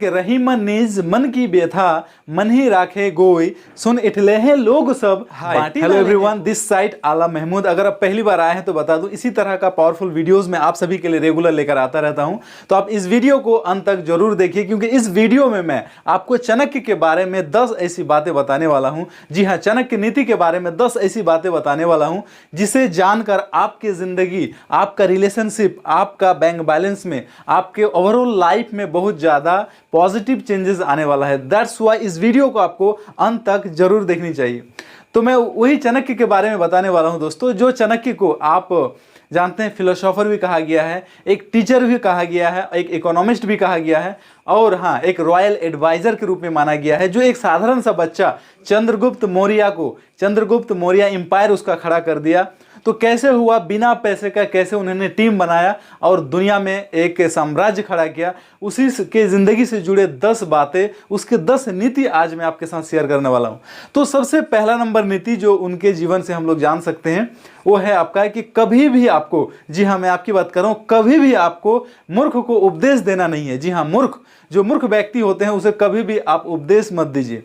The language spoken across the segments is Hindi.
कि रही मन निज मन की व्यथा मन ही राखे गोई सुन इठले हैं लोग सब। हेलो एवरीवन, दिस साइड आला महमूद। अगर आप पहली बार आए हैं तो बता दूं, इसी तरह का पावरफुल वीडियोस मैं आप सभी के लिए रेगुलर लेकर आता रहता हूं। तो आप इस वीडियो को अंत तक जरूर देखिए, क्योंकि इस वीडियो में मैं आपको चाणक्य के बारे में 10 ऐसी बातें बताने वाला हूं। जी हां, चाणक्य नीति के बारे में 10 ऐसी बातें बताने वाला हूं जिसे जानकर आपकी जिंदगी, आपका रिलेशनशिप, आपका बैंक बैलेंस में, आपके ओवरऑल लाइफ में बहुत ज्यादा पॉजिटिव चेंजेस आने वाला है। दैट्स व्हाई इस वीडियो को आपको अंत तक जरूर देखनी चाहिए। तो मैं वही चाणक्य के बारे में बताने वाला हूं दोस्तों, जो चाणक्य को आप जानते हैं फिलोसोफर भी कहा गया है, एक टीचर भी कहा गया है, एक इकोनॉमिस्ट भी कहा गया है, और हाँ, एक रॉयल एडवाइजर के रूप में माना गया है। जो एक साधारण सा बच्चा चंद्रगुप्त मौर्य एम्पायर उसका खड़ा कर दिया। तो कैसे हुआ, बिना पैसे का कैसे उन्होंने टीम बनाया और दुनिया में एक साम्राज्य खड़ा किया, उसी के जिंदगी से जुड़े 10 बातें, उसके 10 नीति आज मैं आपके साथ शेयर करने वाला हूं। तो सबसे पहला नंबर नीति जो उनके जीवन से हम लोग जान सकते हैं वो है आपका कि कभी भी आपको, जी हाँ मैं आपकी बात कर रहा हूं, कभी भी आपको मूर्ख को उपदेश देना नहीं है। जी हाँ, जो मूर्ख व्यक्ति होते हैं उसे कभी भी आप उपदेश मत दीजिए।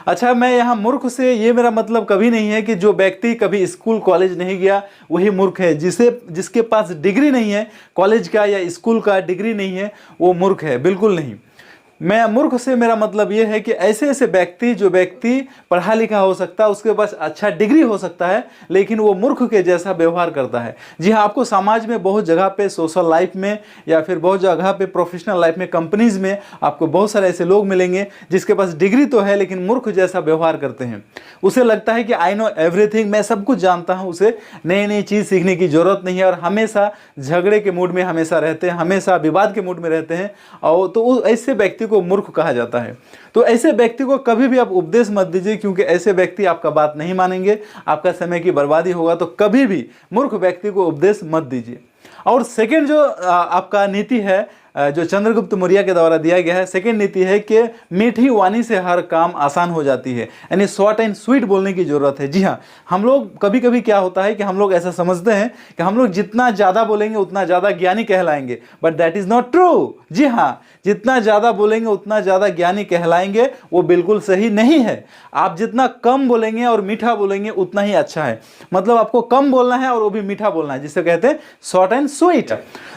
अच्छा, मैं यहाँ मूर्ख से ये मेरा मतलब कभी नहीं है कि जो व्यक्ति कभी स्कूल कॉलेज नहीं गया वही मूर्ख है। जिसके पास डिग्री नहीं है, कॉलेज का या स्कूल का डिग्री नहीं है, वो मूर्ख है, बिल्कुल नहीं। मैं मूर्ख से मेरा मतलब ये है कि ऐसे व्यक्ति, जो व्यक्ति पढ़ा लिखा हो सकता है, उसके पास अच्छा डिग्री हो सकता है, लेकिन वो मूर्ख के जैसा व्यवहार करता है। जी हाँ, आपको समाज में बहुत जगह पे, सोशल लाइफ में या फिर बहुत जगह पे प्रोफेशनल लाइफ में, कंपनीज में आपको बहुत सारे ऐसे लोग मिलेंगे जिसके पास डिग्री तो है लेकिन मूर्ख जैसा व्यवहार करते हैं। उसे लगता है कि आई नो एवरीथिंग, मैं सब कुछ जानता हूँ, उसे नई नई चीज़ सीखने की जरूरत नहीं है, और हमेशा झगड़े के मूड में हमेशा रहते हैं, हमेशा विवाद के मूड में रहते हैं, और तो ऐसे व्यक्ति को मूर्ख कहा जाता है। तो ऐसे व्यक्ति को कभी भी आप उपदेश मत दीजिए, क्योंकि ऐसे व्यक्ति आपका बात नहीं मानेंगे, आपका समय की बर्बादी होगा। तो कभी भी मूर्ख व्यक्ति को उपदेश मत दीजिए। और सेकंड जो आपका नीति है, जो चंद्रगुप्त मौर्य के द्वारा दिया गया है, सेकंड नीति है कि मीठी वाणी से हर काम आसान हो जाती है, यानी शॉर्ट एंड स्वीट बोलने की जरूरत है। जी हाँ, हम लोग कभी कभी क्या होता है कि हम लोग ऐसा समझते हैं कि हम लोग जितना ज़्यादा बोलेंगे उतना ज़्यादा ज्ञानी कहलाएंगे, but that is not true. जी हाँ, जितना ज़्यादा बोलेंगे उतना ज़्यादा ज्ञानी कहलाएंगे, वो बिल्कुल सही नहीं है। आप जितना कम बोलेंगे और मीठा बोलेंगे उतना ही अच्छा है। मतलब आपको कम बोलना है और वो भी मीठा बोलना है, जिसे कहते हैं शॉर्ट एंड स्वीट।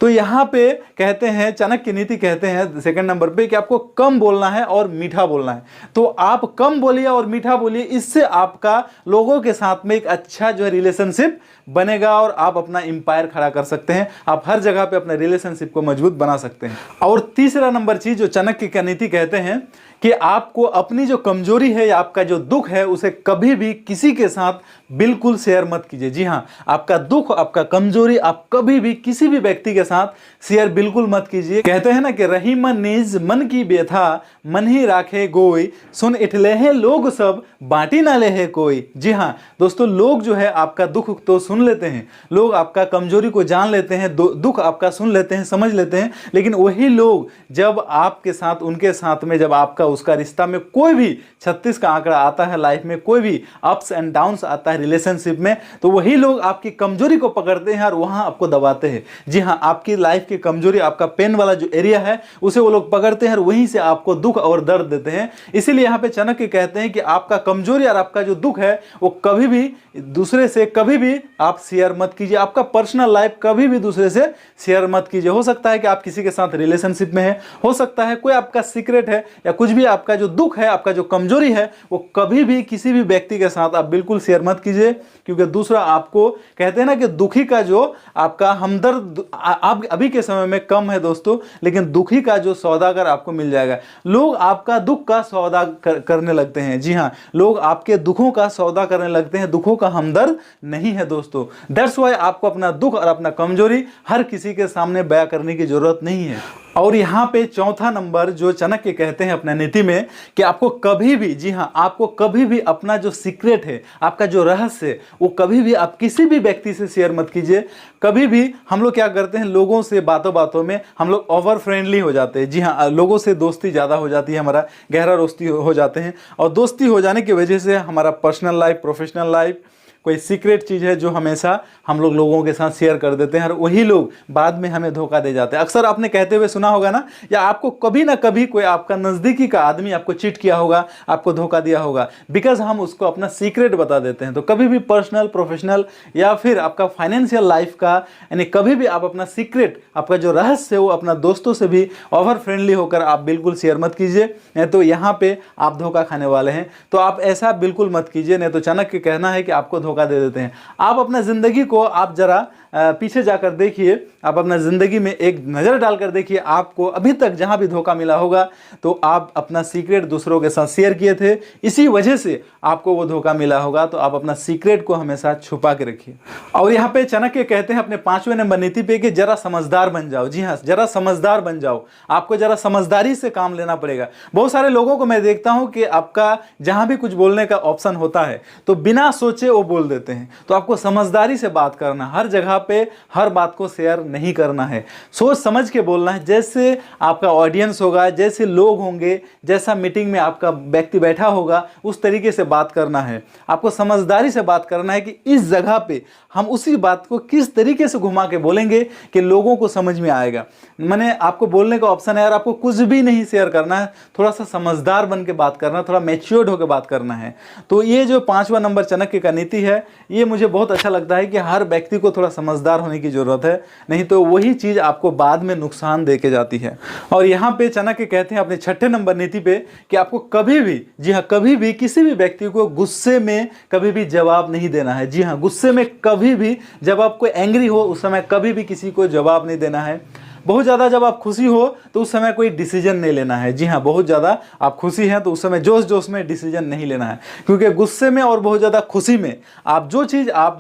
तो यहाँ पे कहते हैं, चाणक्य नीति कहते हैं सेकंड नंबर पे कि आपको कम बोलना है और मीठा बोलना है। तो आप कम बोलिए और मीठा बोलिए, इससे आपका लोगों के साथ में एक अच्छा जो है रिलेशनशिप बनेगा और आप अपना एम्पायर खड़ा कर सकते हैं। आप हर जगह पे अपने रिलेशनशिप को मजबूत बना सकते हैं। और तीसरा नंबर चीज जो चाणक्य का नीति कहते हैं कि आपको अपनी जो कमजोरी है या आपका जो दुख है उसे कभी भी किसी के साथ बिल्कुल शेयर मत कीजिए। जी हाँ, आपका दुख, आपका कमजोरी आप कभी भी किसी भी व्यक्ति के साथ शेयर बिल्कुल मत कीजिए। कहते हैं ना कि रही मन निज मन की व्यथा मन ही राखे गोई सुन इठले हैं लोग सब बांटी ना ले है कोई। जी हाँ दोस्तों, लोग जो है आपका दुख तो सुन लेते हैं, लोग आपका कमजोरी को जान लेते हैं, दुख आपका सुन लेते हैं, समझ लेते हैं, लेकिन वही लोग जब आपके साथ, उनके साथ में जब आपका उसका रिश्ता में कोई भी 36 का आंकड़ा आता है, लाइफ में कोई भी अप्स एंड डाउन्स आता है रिलेशनशिप में, तो वही लोग आपकी कमजोरी को पकड़ते हैं और वहां आपको दबाते हैं। जी हाँ, आपकी लाइफ की कमजोरी, आपका पेन वाला जो एरिया है उसे वो लोग पकड़ते हैं और वहीं से आपको दुख और दर्द देते हैं। इसीलिए यहाँ पे चाणक्य कहते हैं कि आपका कमजोरी और आपका जो दुख है वो कभी भी दूसरे से कभी भी आप शेयर मत कीजिए। आपका पर्सनल लाइफ कभी भी दूसरे से शेयर मत कीजिए। हो सकता है कि आप किसी के साथ रिलेशनशिप में है, हो सकता है कोई आपका सीक्रेट है या कुछ भी, आपका जो दुख है, आपका जो कमजोरी है, वो कभी भी किसी भी व्यक्ति के साथ आप बिल्कुल शेयर मत कीजिए। क्योंकि दूसरा, आपको कहते हैं ना कि दुखी का जो आपका हमदर्द आप अभी के समय में कम है दोस्तों, लेकिन दुखी का जो सौदागर आपको मिल जाएगा। लोग आपका दुख का सौदा करने लगते हैं। जी हाँ, लोग आपके दुखों का सौदा करने लगते हैं, दुखों का हमदर्द नहीं है दोस्तों। दैट्स व्हाई आपको अपना दुख और अपना कमजोरी हर किसी के सामने बयां करने की जरूरत नहीं है। और यहाँ पे चौथा नंबर जो चाणक्य कहते हैं अपने नीति में कि आपको कभी भी, जी हाँ, आपको कभी भी अपना जो सीक्रेट है, आपका जो रहस्य है, वो कभी भी आप किसी भी व्यक्ति से शेयर मत कीजिए। कभी भी हम लोग क्या करते हैं, लोगों से बातों बातों में हम लोग ओवर फ्रेंडली हो जाते हैं। जी हाँ, लोगों से दोस्ती ज़्यादा हो जाती है, हमारा गहरा दोस्ती हो जाते हैं, और दोस्ती हो जाने की वजह से हमारा पर्सनल लाइफ, प्रोफेशनल लाइफ, कोई सीक्रेट चीज़ है जो हमेशा हम लोगों के साथ शेयर कर देते हैं और वही लोग बाद में हमें धोखा दे जाते हैं। अक्सर आपने कहते हुए सुना होगा ना, या आपको कभी ना कभी कोई आपका नज़दीकी का आदमी आपको चीट किया होगा, आपको धोखा दिया होगा, बिकॉज हम उसको अपना सीक्रेट बता देते हैं। तो कभी भी पर्सनल, प्रोफेशनल या फिर आपका फाइनेंशियल लाइफ का, यानी कभी भी आप अपना सीक्रेट, आपका जो रहस्य है वो अपना दोस्तों से भी ओवर फ्रेंडली होकर आप बिल्कुल शेयर मत कीजिए, नहीं तो यहाँ पे आप धोखा खाने वाले हैं। तो आप ऐसा बिल्कुल मत कीजिए, नहीं तो चाणक्य कहना है कि आपको धोखा दे देते हैं। आप अपना ज़िंदगी को आप जरा पीछे जाकर देखिए, आप अपना ज़िंदगी में एक नज़र डालकर देखिए, आपको अभी तक जहाँ भी धोखा मिला होगा तो आप अपना सीक्रेट दूसरों के साथ शेयर किए थे, इसी वजह से आपको वो धोखा मिला होगा। तो आप अपना सीक्रेट को हमेशा छुपा के रखिए। और यहाँ पे चाणक्य कहते हैं अपने 5वें नंबर नीति पे कि जरा समझदार बन जाओ। जी हाँ, जरा समझदार बन जाओ, आपको जरा समझदारी से काम लेना पड़ेगा। बहुत सारे लोगों को मैं देखता हूँ कि आपका जहाँ भी कुछ बोलने का ऑप्शन होता है तो बिना सोचे वो बोल देते हैं। तो आपको समझदारी से बात करना, हर जगह पे हर बात को शेयर नहीं करना है, सोच समझ के बोलना है। जैसे आपका ऑडियंस होगा, जैसे लोग होंगे, जैसा मीटिंग में आपका व्यक्ति बैठा होगा, उस तरीके से बात करना है। आपको समझदारी से बात करना है कि इस जगह पे हम उसी बात को किस तरीके से घुमा के बोलेंगे कि लोगों को समझ में आएगा। मैंने आपको बोलने का ऑप्शन है यार, आपको कुछ भी नहीं शेयर करना है, थोड़ा सा समझदार बन के बात करना, थोड़ा मैच्योर्ड होकर बात करना है। तो ये जो 5वां नंबर चाणक्य का नीति है, ये मुझे बहुत अच्छा लगता है कि हर व्यक्ति को थोड़ा समझदार होने की जरूरत है, नहीं तो वही चीज़ आपको बाद में नुकसान दे के जाती है। और यहाँ पे चाणक्य कहते हैं अपने 6ठे नंबर नीति पे कि आपको कभी भी, जी हाँ, कभी भी किसी भी व्यक्ति को गुस्से में कभी भी जवाब नहीं देना है। जी हाँ, गुस्से में कभी भी, जब आप कोई एंग्री हो उस समय कभी भी किसी को जवाब नहीं देना है। बहुत ज़्यादा जब आप खुशी हो तो उस समय कोई डिसीजन नहीं लेना है। जी हाँ, बहुत ज़्यादा आप खुशी हैं तो उस समय जोश जोश में डिसीजन नहीं लेना है, क्योंकि गुस्से में और बहुत ज़्यादा खुशी में आप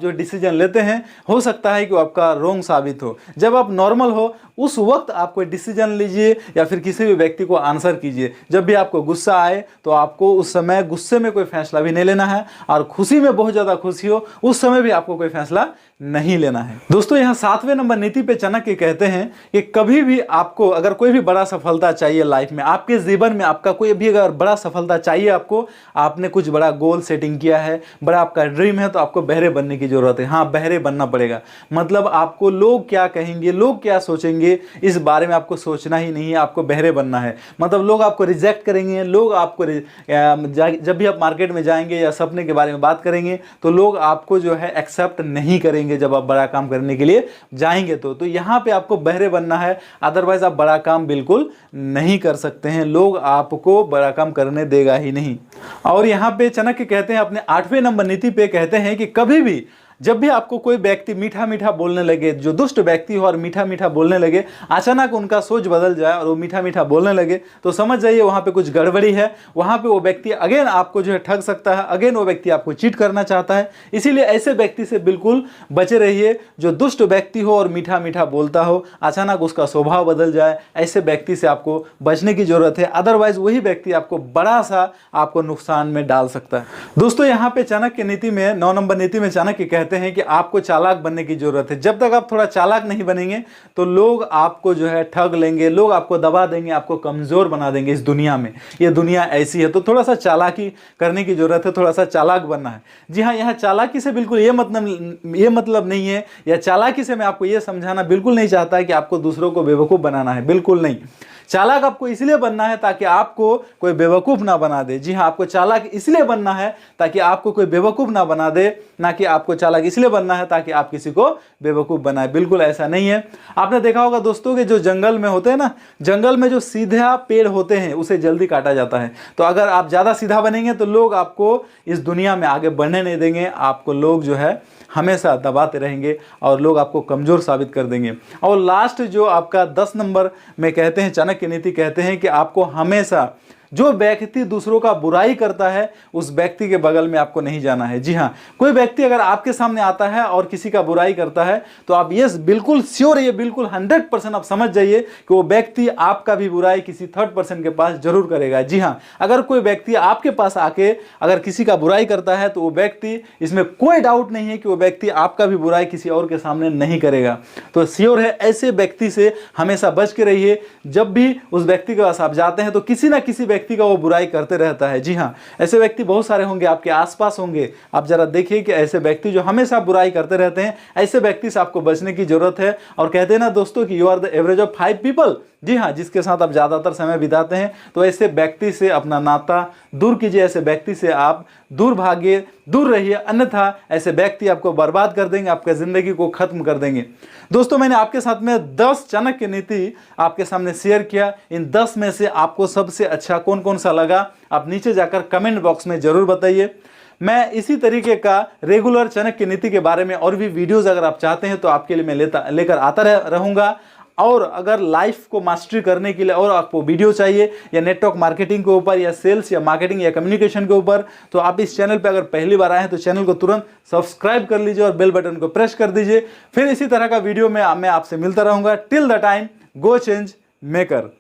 जो डिसीजन लेते हैं हो सकता है कि वो आपका रॉन्ग साबित हो। जब आप नॉर्मल हो उस वक्त आप कोई डिसीजन लीजिए या फिर किसी भी व्यक्ति को आंसर कीजिए। जब भी आपको गुस्सा आए तो आपको उस समय गुस्से में कोई फैसला भी नहीं लेना है, और खुशी में बहुत ज़्यादा खुशी हो उस समय भी आपको कोई फैसला नहीं लेना है। दोस्तों, यहाँ 7वें नंबर नीति पे चाणक्य कहते हैं कि कभी भी आपको अगर कोई भी बड़ा सफलता चाहिए लाइफ में, आपके जीवन में आपका कोई भी अगर बड़ा सफलता चाहिए, आपको, आपने कुछ बड़ा गोल सेटिंग किया है, बड़ा आपका ड्रीम है, तो आपको बहरे बनने की जरूरत है। हाँ, बहरे बनना पड़ेगा। मतलब आपको लोग क्या कहेंगे, लोग क्या सोचेंगे, इस बारे में आपको सोचना ही नहीं है, आपको बहरे बनना है। मतलब लोग आपको रिजेक्ट करेंगे, लोग आपको जब भी आप मार्केट में जाएंगे या सपने के बारे में बात करेंगे तो लोग आपको जो है एक्सेप्ट नहीं करेंगे जब आप बड़ा काम करने के लिए जाएंगे। तो यहाँ पे आपको बहरे बनना है, अदरवाइज आप बड़ा काम बिल्कुल नहीं कर सकते हैं, लोग आपको बड़ा काम करने देगा ही नहीं। और यहाँ पे चाणक्य कहते हैं अपने 8वें नंबर नीति पे कहते हैं कि कभी भी जब भी आपको कोई व्यक्ति मीठा मीठा बोलने लगे, जो दुष्ट व्यक्ति हो और मीठा मीठा बोलने लगे, अचानक उनका सोच बदल जाए और वो मीठा मीठा बोलने लगे, तो समझ जाइए वहाँ पे कुछ गड़बड़ी है। वहाँ पे वो व्यक्ति अगेन आपको जो है ठग सकता है, अगेन वो व्यक्ति आपको चीट करना चाहता है। इसीलिए ऐसे व्यक्ति से बिल्कुल बचे रहिए। जो दुष्ट व्यक्ति हो और मीठा मीठा बोलता हो, अचानक उसका स्वभाव बदल जाए, ऐसे व्यक्ति से आपको बचने की जरूरत है, अदरवाइज वही व्यक्ति आपको बड़ा सा आपको नुकसान में डाल सकता है। दोस्तों, यहाँ पे चाणक्य नीति में 9 नंबर नीति में चाणक्य कहते हैं कि आपको चालाक बनने की जरूरत है। जब तक आप थोड़ा चालाक नहीं बनेंगे तो लोग आपको जो है ठग लेंगे, लोग आपको दबा देंगे, आपको कमजोर बना देंगे इस दुनिया में। ये दुनिया ऐसी है, तो थोड़ा सा चालाकी करने की जरूरत है, थोड़ा सा चालाक बनना है। जी हाँ, यहाँ चालाकी से बिल्कुल ये मतलब नहीं है, या चालाकी से मैं आपको ये समझाना बिल्कुल नहीं चाहता कि आपको दूसरों को बेवकूफ बनाना है, बिल्कुल नहीं। चालाक आपको इसलिए बनना है ताकि आपको कोई बेवकूफ़ ना बना दे। जी हाँ, आपको चालाक इसलिए बनना है ताकि आपको कोई बेवकूफ़ ना बना दे, ना कि आपको चालाक इसलिए बनना है ताकि आप किसी को बेवकूफ़ बनाए। बिल्कुल ऐसा नहीं है। आपने देखा होगा दोस्तों कि जो जंगल में होते हैं ना, जंगल में जो सीधा पेड़ होते हैं उसे जल्दी काटा जाता है। तो अगर आप ज़्यादा सीधा बनेंगे तो लोग आपको इस दुनिया में आगे बढ़ने नहीं देंगे, आपको लोग जो है हमेशा दबाते रहेंगे और लोग आपको कमज़ोर साबित कर देंगे। और लास्ट जो आपका 10 नंबर में कहते हैं, चाणक्य नीति कहते हैं कि आपको हमेशा जो व्यक्ति दूसरों का बुराई करता है उस व्यक्ति के बगल में आपको नहीं जाना है। जी हाँ, कोई व्यक्ति अगर आपके सामने आता है और किसी का बुराई करता है तो आप ये बिल्कुल श्योर, ये बिल्कुल 100% आप समझ जाइए कि वो व्यक्ति आपका भी बुराई किसी थर्ड पर्सन के पास जरूर करेगा। जी हाँ, अगर कोई व्यक्ति आपके पास आके अगर किसी का बुराई करता है तो वो व्यक्ति, इसमें कोई डाउट नहीं है कि वो व्यक्ति आपका भी बुराई किसी और के सामने नहीं करेगा। तो श्योर है, ऐसे व्यक्ति से हमेशा बच के रहिए। जब भी उस व्यक्ति के पास आप जाते हैं तो किसी ना किसी व्यक्ति का वो बुराई करते रहता है। जी हाँ, ऐसे व्यक्ति बहुत सारे होंगे, आपके आसपास होंगे। आप जरा देखिए कि ऐसे व्यक्ति जो हमेशा बुराई करते रहते हैं, ऐसे व्यक्ति से आपको बचने की जरूरत है। और कहते हैं ना दोस्तों कि you are the average of 5 people. जी हाँ, जिसके साथ आप ज़्यादातर समय बिताते हैं, तो ऐसे व्यक्ति से अपना नाता दूर कीजिए, ऐसे व्यक्ति से आप दूर भागिए, दूर रहिए, अन्यथा ऐसे व्यक्ति आपको बर्बाद कर देंगे, आपके ज़िंदगी को ख़त्म कर देंगे। दोस्तों, मैंने आपके साथ में 10 चाणक्य नीति आपके सामने शेयर किया। इन 10 में से आपको सबसे अच्छा कौन कौन सा लगा, आप नीचे जाकर कमेंट बॉक्स में ज़रूर बताइए। मैं इसी तरीके का रेगुलर चाणक्य नीति के बारे में और भी वीडियोज़ अगर आप चाहते हैं तो आपके लिए मैं लेकर आता रहूँगा। और अगर लाइफ को मास्टरी करने के लिए और आपको वीडियो चाहिए या नेटवर्क मार्केटिंग के ऊपर या सेल्स या मार्केटिंग या कम्युनिकेशन के ऊपर, तो आप इस चैनल पे अगर पहली बार आए हैं तो चैनल को तुरंत सब्सक्राइब कर लीजिए और बेल बटन को प्रेस कर दीजिए। फिर इसी तरह का वीडियो में मैं आपसे मिलता रहूँगा। Till the time, go change maker.